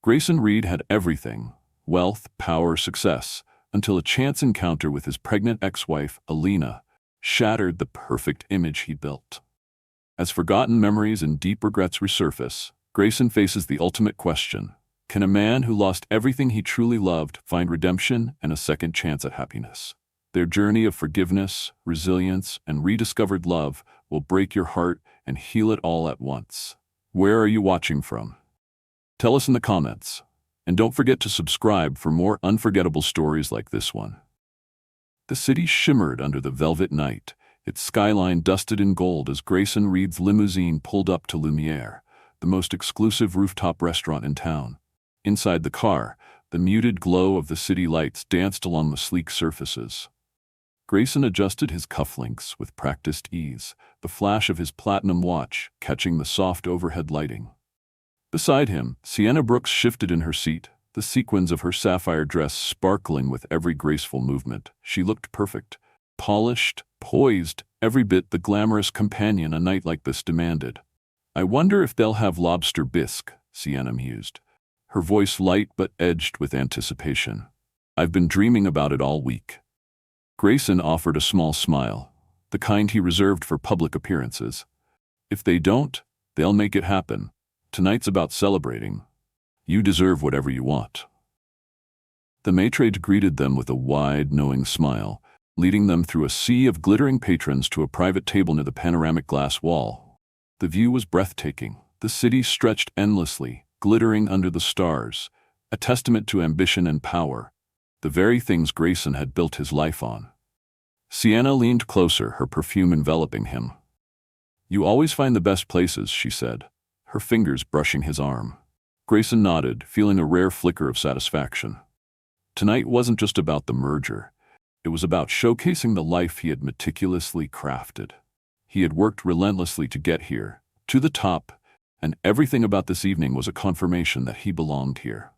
Grayson Reed had everything: wealth, power, success, until a chance encounter with his pregnant ex-wife, Alina, shattered the perfect image he built. As forgotten memories and deep regrets resurface, Grayson faces the ultimate question: can a man who lost everything he truly loved find redemption and a second chance at happiness? Their journey of forgiveness, resilience, and rediscovered love will break your heart and heal it all at once. Where are you watching from? Tell us in the comments. And don't forget to subscribe for more unforgettable stories like this one. The city shimmered under the velvet night, its skyline dusted in gold as Grayson Reed's limousine pulled up to Lumiere, the most exclusive rooftop restaurant in town. Inside the car, the muted glow of the city lights danced along the sleek surfaces. Grayson adjusted his cufflinks with practiced ease, the flash of his platinum watch catching the soft overhead lighting. Beside him, Sienna Brooks shifted in her seat, the sequins of her sapphire dress sparkling with every graceful movement. She looked perfect, polished, poised, every bit the glamorous companion a night like this demanded. "I wonder if they'll have lobster bisque," Sienna mused, her voice light but edged with anticipation. "I've been dreaming about it all week." Grayson offered a small smile, the kind he reserved for public appearances. "If they don't, they'll make it happen. Tonight's about celebrating. You deserve whatever you want." The maitre greeted them with a wide, knowing smile, leading them through a sea of glittering patrons to a private table near the panoramic glass wall. The view was breathtaking. The city stretched endlessly, glittering under the stars, a testament to ambition and power, the very things Grayson had built his life on. Sienna leaned closer, her perfume enveloping him. "You always find the best places," she said, her fingers brushing his arm. Grayson nodded, feeling a rare flicker of satisfaction. Tonight wasn't just about the merger. It was about showcasing the life he had meticulously crafted. He had worked relentlessly to get here, to the top, and everything about this evening was a confirmation that he belonged here.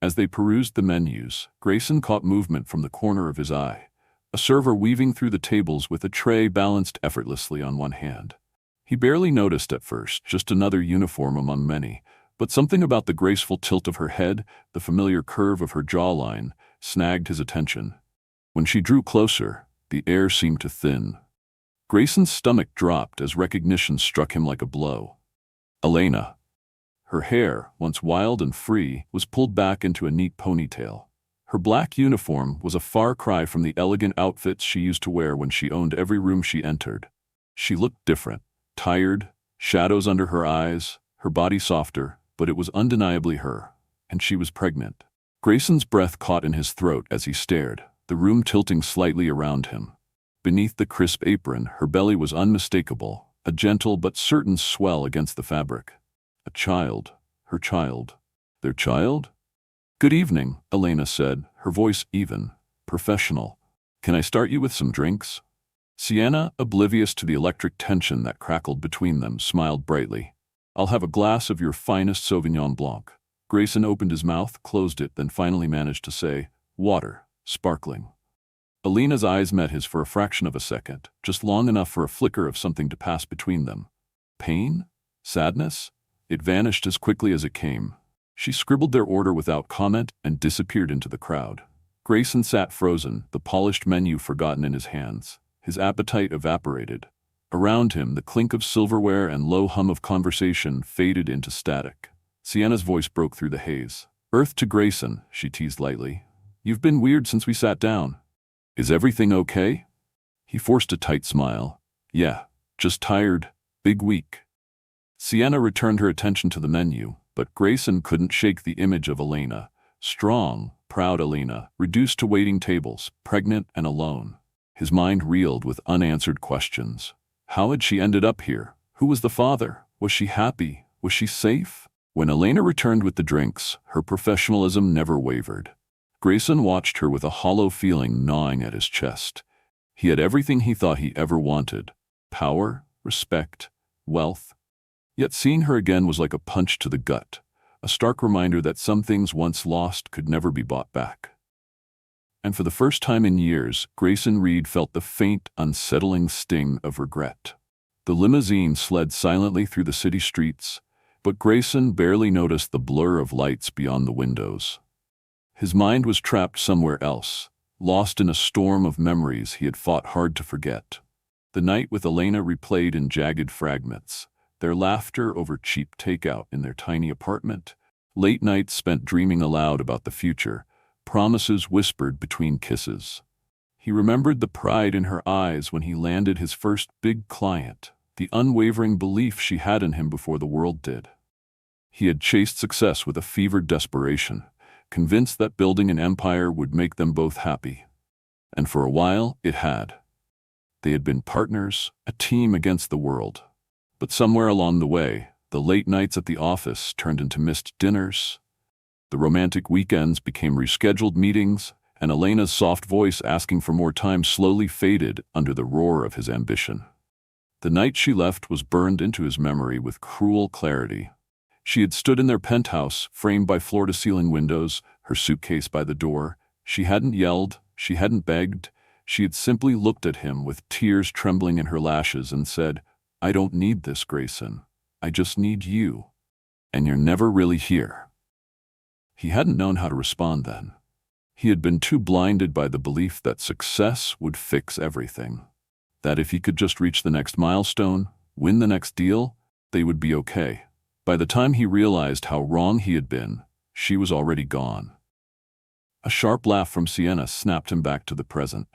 As they perused the menus, Grayson caught movement from the corner of his eye, a server weaving through the tables with a tray balanced effortlessly on one hand. He barely noticed at first, just another uniform among many, but something about the graceful tilt of her head, the familiar curve of her jawline, snagged his attention. When she drew closer, the air seemed to thin. Grayson's stomach dropped as recognition struck him like a blow. Elena. Her hair, once wild and free, was pulled back into a neat ponytail. Her black uniform was a far cry from the elegant outfits she used to wear when she owned every room she entered. She looked different, tired, shadows under her eyes, her body softer, but it was undeniably her, and she was pregnant. Grayson's breath caught in his throat as he stared, the room tilting slightly around him. Beneath the crisp apron, her belly was unmistakable, a gentle but certain swell against the fabric. A child, her child, their child? "Good evening," Elena said, her voice even, professional. "Can I start you with some drinks?" Sienna, oblivious to the electric tension that crackled between them, smiled brightly. "I'll have a glass of your finest Sauvignon Blanc." Grayson opened his mouth, closed it, then finally managed to say, "Water, sparkling." Elena's eyes met his for a fraction of a second, just long enough for a flicker of something to pass between them. Pain? Sadness? It vanished as quickly as it came. She scribbled their order without comment and disappeared into the crowd. Grayson sat frozen, the polished menu forgotten in his hands. His appetite evaporated. Around him, the clink of silverware and low hum of conversation faded into static. Sienna's voice broke through the haze. "Earth to Grayson," she teased lightly. "You've been weird since we sat down. Is everything okay?" He forced a tight smile. "Yeah, just tired, big week." Sienna returned her attention to the menu, but Grayson couldn't shake the image of Elena. Strong, proud Elena, reduced to waiting tables, pregnant and alone. His mind reeled with unanswered questions. How had she ended up here? Who was the father? Was she happy? Was she safe? When Elena returned with the drinks, her professionalism never wavered. Grayson watched her with a hollow feeling gnawing at his chest. He had everything he thought he ever wanted: power, respect, wealth. Yet seeing her again was like a punch to the gut, a stark reminder that some things once lost could never be bought back. And for the first time in years, Grayson Reed felt the faint, unsettling sting of regret. The limousine slid silently through the city streets, But Grayson barely noticed the blur of lights beyond the windows. His mind was trapped somewhere else, lost in a storm of memories he had fought hard to forget. The night with Elena replayed in jagged fragments, their laughter over cheap takeout in their tiny apartment, late nights spent dreaming aloud about the future, promises whispered between kisses. He remembered the pride in her eyes when he landed his first big client, the unwavering belief she had in him before the world did. He had chased success with a fevered desperation, convinced that building an empire would make them both happy. And for a while, it had. They had been partners, a team against the world. But somewhere along the way, the late nights at the office turned into missed dinners. The romantic weekends became rescheduled meetings, and Elena's soft voice asking for more time slowly faded under the roar of his ambition. The night she left was burned into his memory with cruel clarity. She had stood in their penthouse, framed by floor-to-ceiling windows, her suitcase by the door. She hadn't yelled, she hadn't begged. She had simply looked at him with tears trembling in her lashes and said, "I don't need this, Grayson. I just need you. And you're never really here." He hadn't known how to respond then. He had been too blinded by the belief that success would fix everything. That if he could just reach the next milestone, win the next deal, they would be okay. By the time he realized how wrong he had been, she was already gone. A sharp laugh from Sienna snapped him back to the present.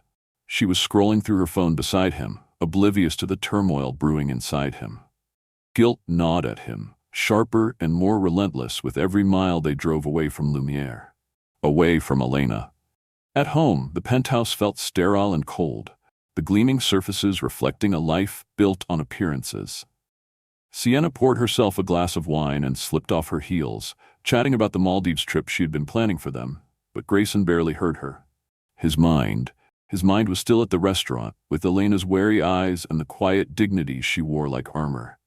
She was scrolling through her phone beside him, oblivious to the turmoil brewing inside him. Guilt gnawed at him, sharper and more relentless with every mile they drove away from Lumiere. Away from Elena. At home, the penthouse felt sterile and cold, the gleaming surfaces reflecting a life built on appearances. Sienna poured herself a glass of wine and slipped off her heels, chatting about the Maldives trip she had been planning for them, but Grayson barely heard her. His mind was still at the restaurant, with Elena's wary eyes and the quiet dignity she wore like armor.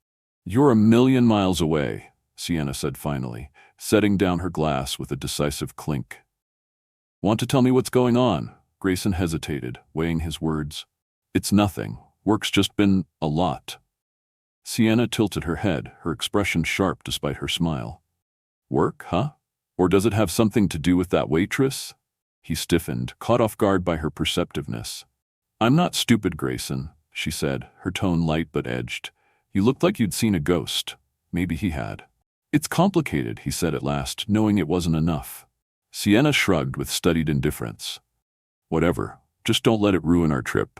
"You're a million miles away," Sienna said finally, setting down her glass with a decisive clink. "Want to tell me what's going on?" Grayson hesitated, weighing his words. "It's nothing. Work's just been a lot." Sienna tilted her head, her expression sharp despite her smile. "Work, huh? Or does it have something to do with that waitress?" He stiffened, caught off guard by her perceptiveness. "I'm not stupid, Grayson," she said, her tone light but edged. "You looked like you'd seen a ghost." Maybe he had. "It's complicated," he said at last, knowing it wasn't enough. Sienna shrugged with studied indifference. "Whatever, just don't let it ruin our trip."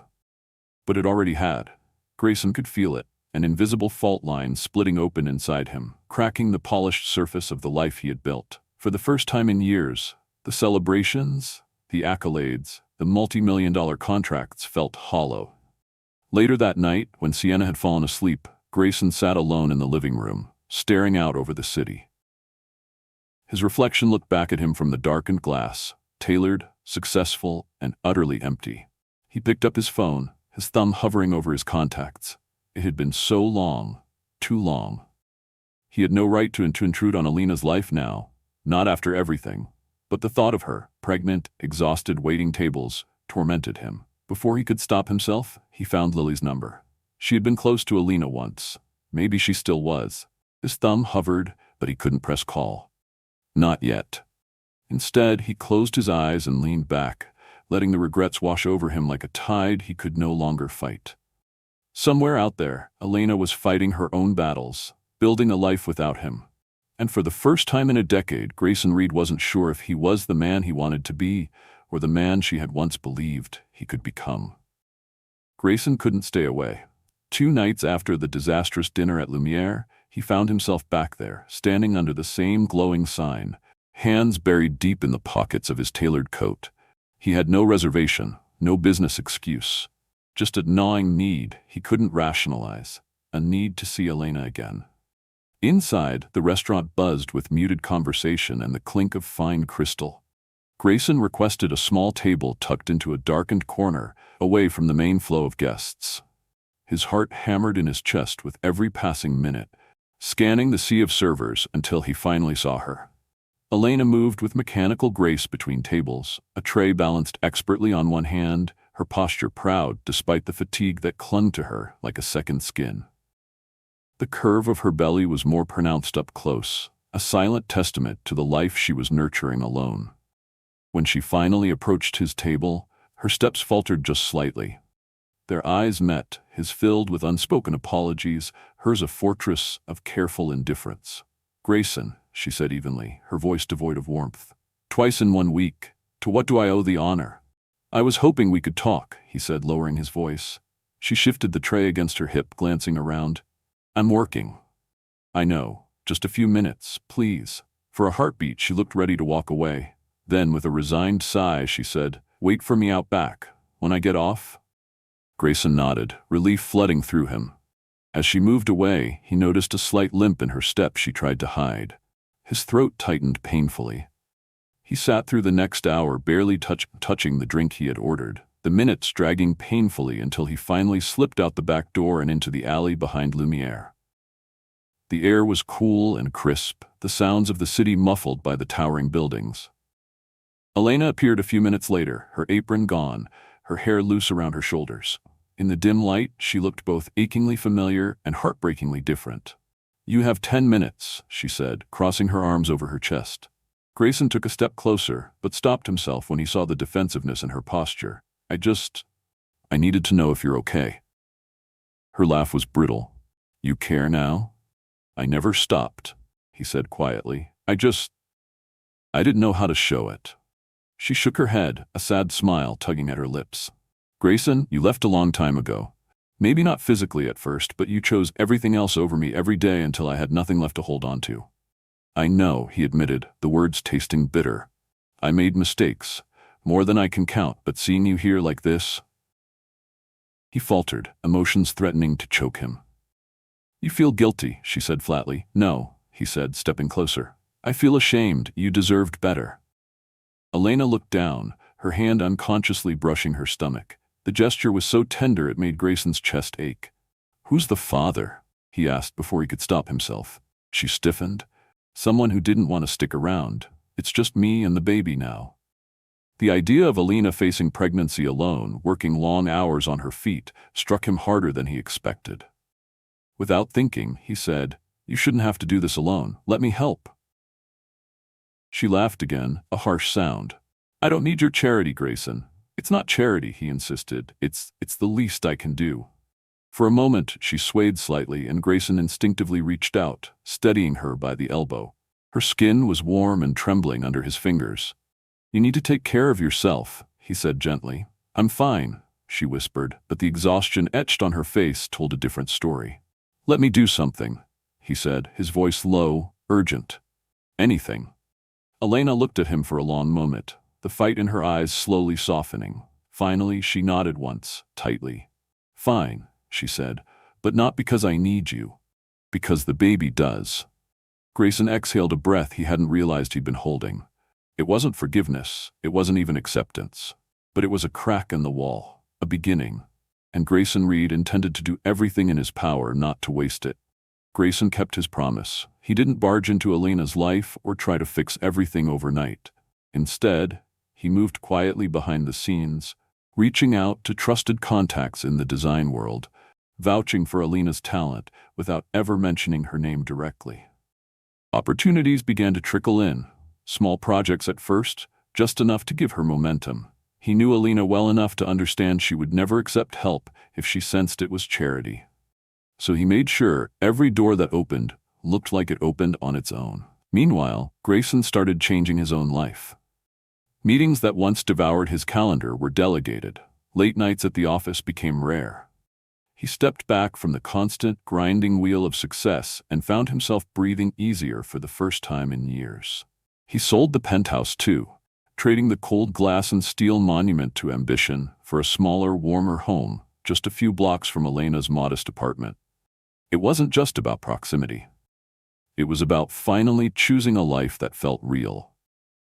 But it already had. Grayson could feel it, an invisible fault line splitting open inside him, cracking the polished surface of the life he had built. For the first time in years, the celebrations, the accolades, the multi-million-dollar contracts felt hollow. Later that night, when Sienna had fallen asleep, Grayson sat alone in the living room, staring out over the city. His reflection looked back at him from the darkened glass, tailored, successful, and utterly empty. He picked up his phone, his thumb hovering over his contacts. It had been so long, too long. He had no right to intrude on Elena's life now, not after everything. But the thought of her, pregnant, exhausted, waiting tables, tormented him. Before he could stop himself, he found Lily's number. She had been close to Elena once. Maybe she still was. His thumb hovered, but he couldn't press call. Not yet. Instead, he closed his eyes and leaned back, letting the regrets wash over him like a tide he could no longer fight. Somewhere out there, Elena was fighting her own battles, building a life without him. And for the first time in a decade, Grayson Reed wasn't sure if he was the man he wanted to be, or the man she had once believed he could become. Grayson couldn't stay away. 2 nights after the disastrous dinner at Lumiere, he found himself back there, standing under the same glowing sign, hands buried deep in the pockets of his tailored coat. He had no reservation, no business excuse. Just a gnawing need he couldn't rationalize, a need to see Elena again. Inside, the restaurant buzzed with muted conversation and the clink of fine crystal. Grayson requested a small table tucked into a darkened corner, away from the main flow of guests. His heart hammered in his chest with every passing minute, scanning the sea of servers until he finally saw her. Elena moved with mechanical grace between tables, a tray balanced expertly on one hand, her posture proud despite the fatigue that clung to her like a second skin. The curve of her belly was more pronounced up close, a silent testament to the life she was nurturing alone. When she finally approached his table, her steps faltered just slightly. Their eyes met, his filled with unspoken apologies, hers a fortress of careful indifference. "Grayson," she said evenly, her voice devoid of warmth. "Twice in 1 week. To what do I owe the honor?" "I was hoping we could talk," he said, lowering his voice. She shifted the tray against her hip, glancing around. "I'm working." "I know. Just a few minutes, please." For a heartbeat, she looked ready to walk away. Then, with a resigned sigh, she said, "Wait for me out back. When I get off?" Grayson nodded, relief flooding through him. As she moved away, he noticed a slight limp in her step she tried to hide. His throat tightened painfully. He sat through the next hour, barely touching the drink he had ordered, the minutes dragging painfully until he finally slipped out the back door and into the alley behind Lumiere. The air was cool and crisp, the sounds of the city muffled by the towering buildings. Elena appeared a few minutes later, her apron gone, her hair loose around her shoulders. In the dim light, she looked both achingly familiar and heartbreakingly different. "You have 10 minutes, she said, crossing her arms over her chest. Grayson took a step closer, but stopped himself when he saw the defensiveness in her posture. I needed to know if you're okay." Her laugh was brittle. "You care now?" "I never stopped," he said quietly. I didn't know how to show it." She shook her head, a sad smile tugging at her lips. "Grayson, you left a long time ago. Maybe not physically at first, but you chose everything else over me every day until I had nothing left to hold on to." "I know," he admitted, the words tasting bitter. "I made mistakes, more than I can count, but seeing you here like this—" He faltered, emotions threatening to choke him. "You feel guilty," she said flatly. "No," he said, stepping closer. "I feel ashamed. You deserved better." Elena looked down, her hand unconsciously brushing her stomach. The gesture was so tender it made Grayson's chest ache. "Who's the father?" he asked before he could stop himself. She stiffened. "Someone who didn't want to stick around. It's just me and the baby now." The idea of Elena facing pregnancy alone, working long hours on her feet, struck him harder than he expected. Without thinking, he said, "You shouldn't have to do this alone. Let me help." She laughed again, a harsh sound. "I don't need your charity, Grayson." "It's not charity," he insisted. It's the least I can do." For a moment, she swayed slightly, and Grayson instinctively reached out, steadying her by the elbow. Her skin was warm and trembling under his fingers. "You need to take care of yourself," he said gently. "I'm fine," she whispered, but the exhaustion etched on her face told a different story. "Let me do something," he said, his voice low, urgent. "Anything." Elena looked at him for a long moment, the fight in her eyes slowly softening. Finally, she nodded once, tightly. "Fine," she said, "but not because I need you. Because the baby does." Grayson exhaled a breath he hadn't realized he'd been holding. It wasn't forgiveness, it wasn't even acceptance. But it was a crack in the wall, a beginning. And Grayson Reed intended to do everything in his power not to waste it. Grayson kept his promise. He didn't barge into Elena's life or try to fix everything overnight. Instead, he moved quietly behind the scenes, reaching out to trusted contacts in the design world, vouching for Elena's talent without ever mentioning her name directly. Opportunities began to trickle in, small projects at first, just enough to give her momentum. He knew Elena well enough to understand she would never accept help if she sensed it was charity. So he made sure every door that opened looked like it opened on its own. Meanwhile, Grayson started changing his own life. Meetings that once devoured his calendar were delegated. Late nights at the office became rare. He stepped back from the constant, grinding wheel of success and found himself breathing easier for the first time in years. He sold the penthouse too, trading the cold glass and steel monument to ambition for a smaller, warmer home just a few blocks from Elena's modest apartment. It wasn't just about proximity. It was about finally choosing a life that felt real.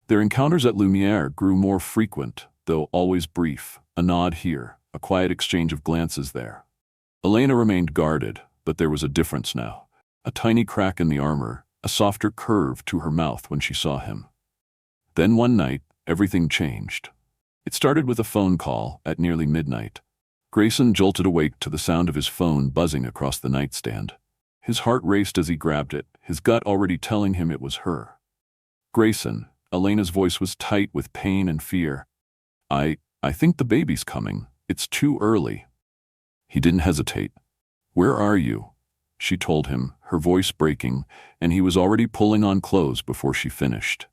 Their encounters at Lumiere grew more frequent, though always brief, a nod here, a quiet exchange of glances there. Elena remained guarded, but there was a difference now. A tiny crack in the armor, a softer curve to her mouth when she saw him. Then one night, everything changed. It started with a phone call at nearly midnight. Grayson jolted awake to the sound of his phone buzzing across the nightstand. His heart raced as he grabbed it, his gut already telling him it was her. Grayson, Elena's voice was tight with pain and fear. I think the baby's coming. It's too early. He didn't hesitate. Where are you? She told him, her voice breaking, and he was already pulling on clothes before she finished.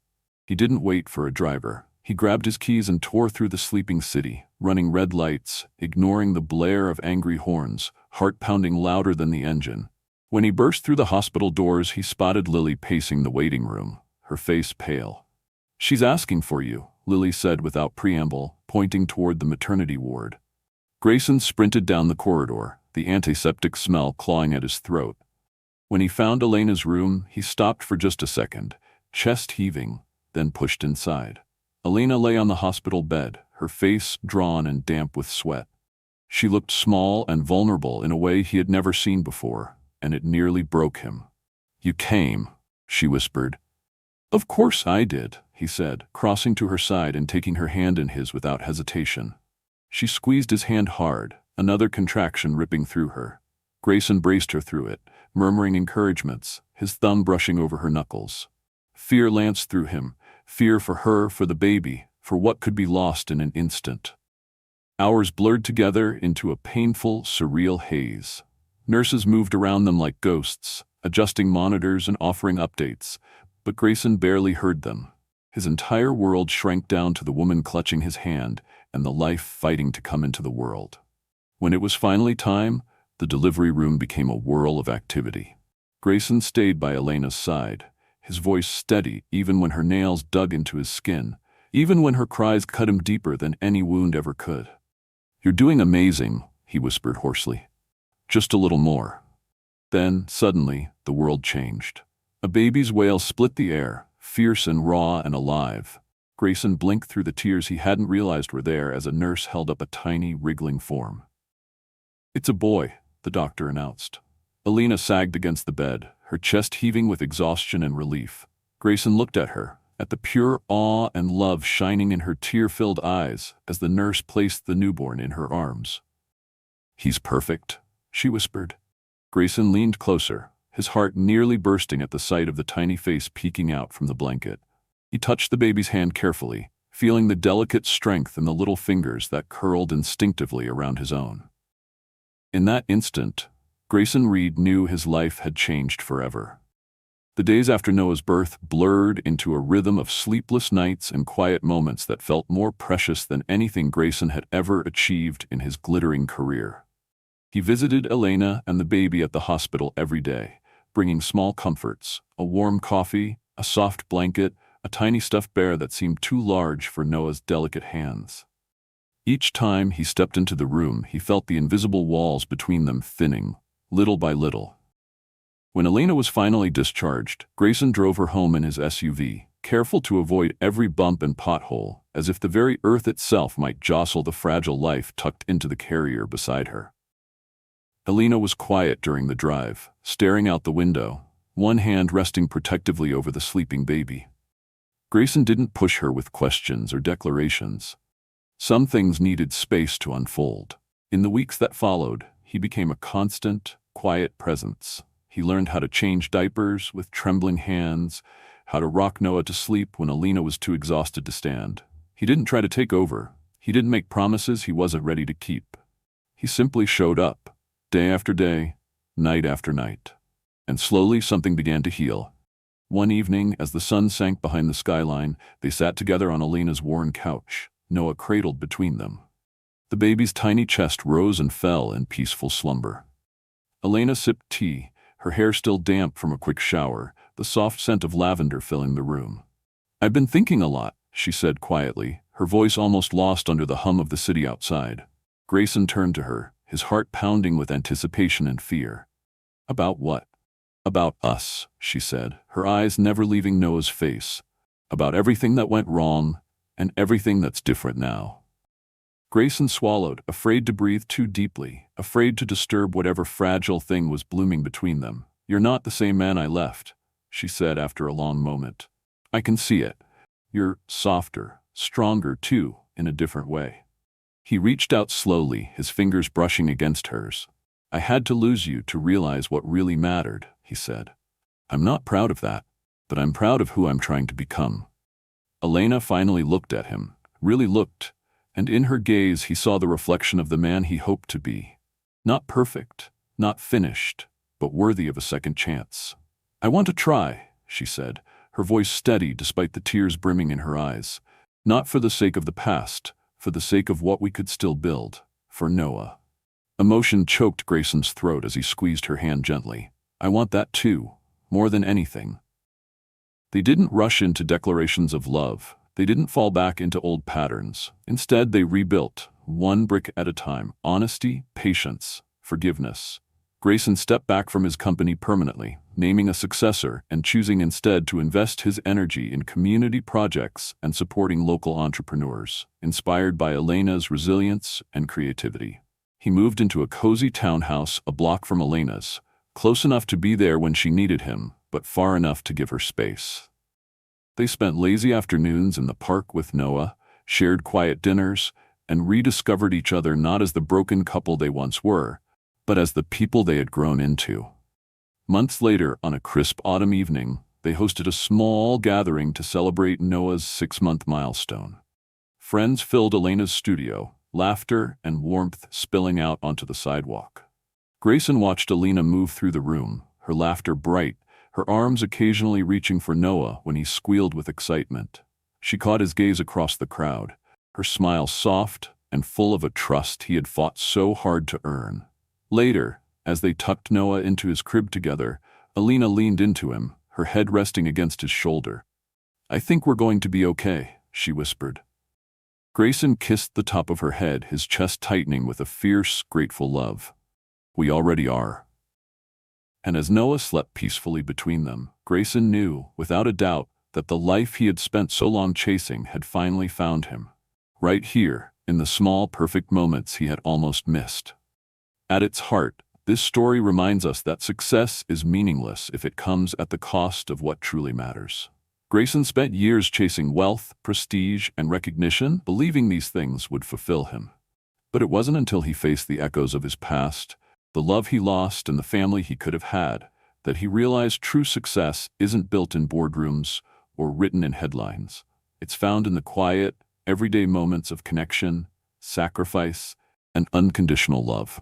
He didn't wait for a driver. He grabbed his keys and tore through the sleeping city, running red lights, ignoring the blare of angry horns, heart pounding louder than the engine. When he burst through the hospital doors, he spotted Lily pacing the waiting room, her face pale. "She's asking for you," Lily said without preamble, pointing toward the maternity ward. Grayson sprinted down the corridor, the antiseptic smell clawing at his throat. When he found Elena's room, he stopped for just a second, chest heaving, then pushed inside. Elena lay on the hospital bed, her face drawn and damp with sweat. She looked small and vulnerable in a way he had never seen before, and it nearly broke him. "You came," she whispered. "Of course I did," he said, crossing to her side and taking her hand in his without hesitation. She squeezed his hand hard, another contraction ripping through her. Grayson braced her through it, murmuring encouragements, his thumb brushing over her knuckles. Fear lanced through him, fear for her, for the baby, for what could be lost in an instant. Hours blurred together into a painful, surreal haze. Nurses moved around them like ghosts, adjusting monitors and offering updates, but Grayson barely heard them. His entire world shrank down to the woman clutching his hand and the life fighting to come into the world. When it was finally time, the delivery room became a whirl of activity. Grayson stayed by Elena's side, his voice steady even when her nails dug into his skin, even when her cries cut him deeper than any wound ever could. "You're doing amazing," he whispered hoarsely. "Just a little more." Then, suddenly, the world changed. A baby's wail split the air, fierce and raw and alive. Grayson blinked through the tears he hadn't realized were there as a nurse held up a tiny, wriggling form. "It's a boy," the doctor announced. Elena sagged against the bed, her chest heaving with exhaustion and relief. Grayson looked at her, at the pure awe and love shining in her tear-filled eyes as the nurse placed the newborn in her arms. "He's perfect," she whispered. Grayson leaned closer, his heart nearly bursting at the sight of the tiny face peeking out from the blanket. He touched the baby's hand carefully, feeling the delicate strength in the little fingers that curled instinctively around his own. In that instant, Grayson Reed knew his life had changed forever. The days after Noah's birth blurred into a rhythm of sleepless nights and quiet moments that felt more precious than anything Grayson had ever achieved in his glittering career. He visited Elena and the baby at the hospital every day, bringing small comforts, a warm coffee, a soft blanket, a tiny stuffed bear that seemed too large for Noah's delicate hands. Each time he stepped into the room, he felt the invisible walls between them thinning, little by little. When Elena was finally discharged, Grayson drove her home in his SUV, careful to avoid every bump and pothole, as if the very earth itself might jostle the fragile life tucked into the carrier beside her. Elena was quiet during the drive, staring out the window, one hand resting protectively over the sleeping baby. Grayson didn't push her with questions or declarations. Some things needed space to unfold. In the weeks that followed, he became a constant, quiet presence. He learned how to change diapers with trembling hands, how to rock Noah to sleep when Elena was too exhausted to stand. He didn't try to take over. He didn't make promises he wasn't ready to keep. He simply showed up, day after day, night after night. And slowly something began to heal. One evening, as the sun sank behind the skyline, they sat together on Elena's worn couch, Noah cradled between them. The baby's tiny chest rose and fell in peaceful slumber. Elena sipped tea, her hair still damp from a quick shower, the soft scent of lavender filling the room. "I've been thinking a lot," she said quietly, her voice almost lost under the hum of the city outside. Grayson turned to her, his heart pounding with anticipation and fear. "About what?" "About us," she said, her eyes never leaving Noah's face. "About everything that went wrong, and everything that's different now." Grayson swallowed, afraid to breathe too deeply, afraid to disturb whatever fragile thing was blooming between them. "You're not the same man I left," she said after a long moment. "I can see it. You're softer, stronger too, in a different way." He reached out slowly, his fingers brushing against hers. I had to lose you to realize what really mattered, he said. I'm not proud of that, but I'm proud of who I'm trying to become. Elena finally looked at him, really looked, and in her gaze he saw the reflection of the man he hoped to be. Not perfect, not finished, but worthy of a second chance. I want to try, she said, her voice steady despite the tears brimming in her eyes. Not for the sake of the past, for the sake of what we could still build, for Noah. Emotion choked Grayson's throat as he squeezed her hand gently. I want that too, more than anything. They didn't rush into declarations of love. They didn't fall back into old patterns. Instead, they rebuilt, one brick at a time, honesty, patience, forgiveness. Grayson stepped back from his company permanently, naming a successor and choosing instead to invest his energy in community projects and supporting local entrepreneurs, inspired by Elena's resilience and creativity. He moved into a cozy townhouse a block from Elena's, close enough to be there when she needed him, but far enough to give her space. They spent lazy afternoons in the park with Noah, shared quiet dinners, and rediscovered each other not as the broken couple they once were, but as the people they had grown into. Months later, on a crisp autumn evening, they hosted a small gathering to celebrate Noah's 6-month milestone. Friends filled Elena's studio, laughter and warmth spilling out onto the sidewalk. Grayson watched Elena move through the room, her laughter bright, her arms occasionally reaching for Noah when he squealed with excitement. She caught his gaze across the crowd, her smile soft and full of a trust he had fought so hard to earn. Later, as they tucked Noah into his crib together, Elena leaned into him, her head resting against his shoulder. I think we're going to be okay, she whispered. Grayson kissed the top of her head, his chest tightening with a fierce, grateful love. We already are. And as Noah slept peacefully between them, Grayson knew, without a doubt, that the life he had spent so long chasing had finally found him. Right here, in the small, perfect moments he had almost missed. At its heart, this story reminds us that success is meaningless if it comes at the cost of what truly matters. Grayson spent years chasing wealth, prestige, and recognition, believing these things would fulfill him. But it wasn't until he faced the echoes of his past, the love he lost and the family he could have had, that he realized true success isn't built in boardrooms or written in headlines. It's found in the quiet, everyday moments of connection, sacrifice, and unconditional love.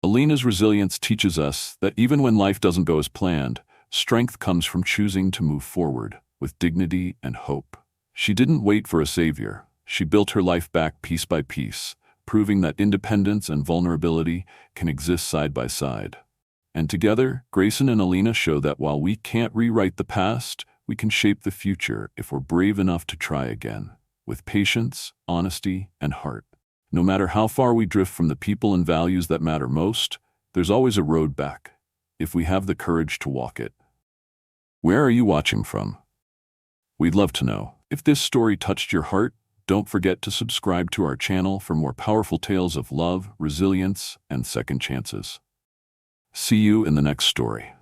Elena's resilience teaches us that even when life doesn't go as planned, strength comes from choosing to move forward with dignity and hope. She didn't wait for a savior. She built her life back piece by piece, proving that independence and vulnerability can exist side by side. And together, Grayson and Elena show that while we can't rewrite the past, we can shape the future if we're brave enough to try again, with patience, honesty, and heart. No matter how far we drift from the people and values that matter most, there's always a road back, if we have the courage to walk it. Where are you watching from? We'd love to know. If this story touched your heart, don't forget to subscribe to our channel for more powerful tales of love, resilience, and second chances. See you in the next story.